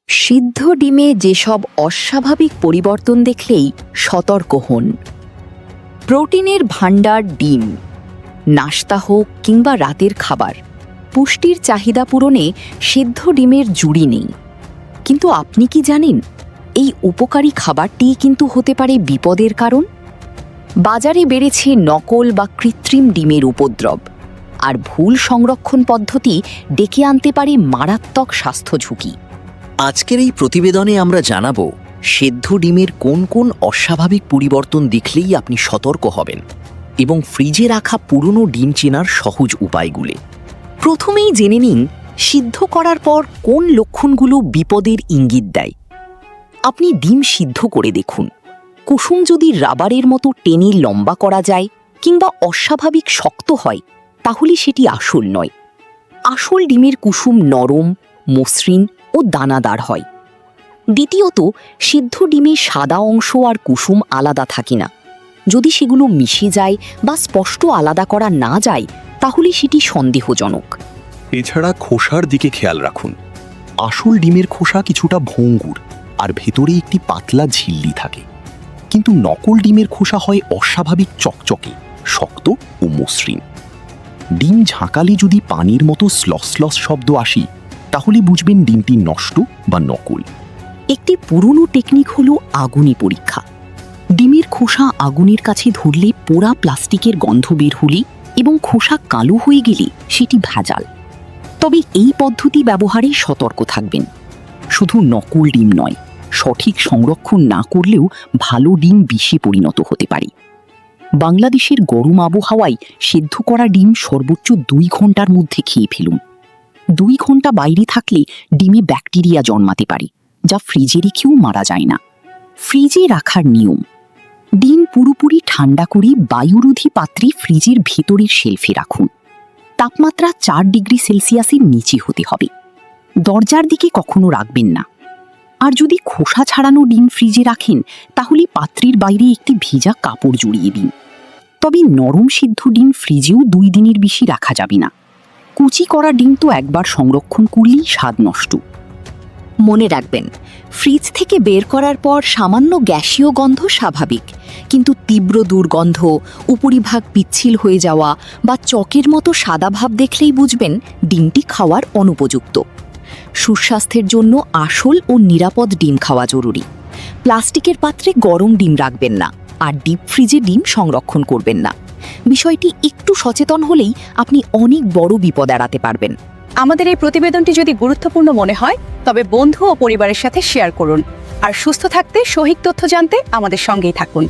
সিদ্ধ ডিমে যেসব অস্বাভাবিক পরিবর্তন দেখলেই সতর্ক হন। প্রোটিনের ভাণ্ডার ডিম, নাশতা হোক কিংবা রাতের খাবার, পুষ্টির চাহিদা পূরণে সিদ্ধ ডিমের জুড়ি নেই। কিন্তু আপনি কি জানেন, এই উপকারী খাবারটিই কিন্তু হতে পারে বিপদের কারণ? বাজারে বেড়েছে নকল বা কৃত্রিম ডিমের উপদ্রব, আর ভুল সংরক্ষণ পদ্ধতি ডেকে আনতে পারে মারাত্মক স্বাস্থ্য ঝুঁকি। আজকের এই প্রতিবেদনে আমরা জানাবো সেদ্ধ ডিমের কোন কোন অস্বাভাবিক পরিবর্তন দেখলেই আপনি সতর্ক হবেন এবং ফ্রিজে রাখা পুরনো ডিম চেনার সহজ উপায়গুলি। প্রথমেই জেনে নিন সিদ্ধ করার পর কোন লক্ষণগুলো বিপদের ইঙ্গিত দেয়। আপনি ডিম সিদ্ধ করে দেখুন, কুসুম যদি রাবারের মতো টেনে লম্বা করা যায় কিংবা অস্বাভাবিক শক্ত হয়, তাহলে সেটি আসল নয়। আসল ডিমের কুসুম নরম, মসৃণ ও দানাদার হয়। দ্বিতীয়ত, সিদ্ধ ডিমে সাদা অংশ আর কুসুম আলাদা থাকে না। যদি সেগুলো মিশে যায় বা স্পষ্ট আলাদা করা না যায়, তাহলে সেটি সন্দেহজনক। এছাড়া খোসার দিকে খেয়াল রাখুন। আসল ডিমের খোসা কিছুটা ভঙ্গুর আর ভেতরে একটি পাতলা ঝিল্লি থাকে, কিন্তু নকল ডিমের খোসা হয় অস্বাভাবিক চকচকে, শক্ত ও মসৃণ। ডিম ঝাঁকালে যদি পানির মতো স্লস শব্দ আসে, তাহলে বুঝবেন ডিমটি নষ্ট বা নকল। একটি পুরনো টেকনিক হলো আগুনে পরীক্ষা। ডিমের খোসা আগুনের কাছে ধরলে পোড়া প্লাস্টিকের গন্ধ বের হলে এবং খোসা কালো হয়ে গেলে সেটি ভেজাল। তবে এই পদ্ধতি ব্যবহারে সতর্ক থাকবেন। শুধু নকল ডিম নয়, সঠিক সংরক্ষণ না করলেও ভালো ডিম বিষে পরিণত হতে পারে। বাংলাদেশের গরম আবহাওয়ায় সেদ্ধ করা ডিম সর্বোচ্চ 2 ঘন্টার মধ্যে খেয়ে ফেলুন। 2 ঘন্টা বাইরে থাকলে ডিমে ব্যাকটেরিয়া জন্মাতে পারে, যা ফ্রিজে রেখেও মারা যায় না। ফ্রিজে রাখার নিয়ম: ডিম পুরোপুরি ঠান্ডা করে বায়ুরোধী পাত্রে ফ্রিজের ভেতরের শেলফে রাখুন। তাপমাত্রা 4 ডিগ্রি সেলসিয়াসের নিচে হতে হবে। দরজার দিকে কখনো রাখবেন না। আর যদি খোসা ছাড়ানো ডিম ফ্রিজে রাখেন, তাহলে পাত্রের বাইরে একটি ভেজা কাপড় জড়িয়ে দিন। তবে নরম সিদ্ধ ডিম ফ্রিজেও 2 দিনের বেশি রাখা যাবে না। কুচি করা ডিম তো একবার সংরক্ষণ করলেই স্বাদ নষ্ট। মনে রাখবেন, ফ্রিজ থেকে বের করার পর সামান্য গ্যাসীয় গন্ধ স্বাভাবিক, কিন্তু তীব্র দুর্গন্ধ, উপরিভাগ পিচ্ছিল হয়ে যাওয়া বা চকের মতো সাদা ভাব দেখলেই বুঝবেন ডিমটি খাওয়ার অনুপযুক্ত। সুস্বাস্থ্যের জন্য আসল ও নিরাপদ ডিম খাওয়া জরুরি। প্লাস্টিকের পাত্রে গরম ডিম রাখবেন না, আর ডিপ ফ্রিজে ডিম সংরক্ষণ করবেন না। বিষয়টি একটু সচেতন হলেই আপনি অনেক বড় বিপদ এড়াতে পারবেন। আমাদের এই প্রতিবেদনটি যদি গুরুত্বপূর্ণ মনে হয়, তবে বন্ধু ও পরিবারের সাথে শেয়ার করুন। আর সুস্থ থাকতে সঠিক তথ্য জানতে আমাদের সঙ্গেই থাকুন।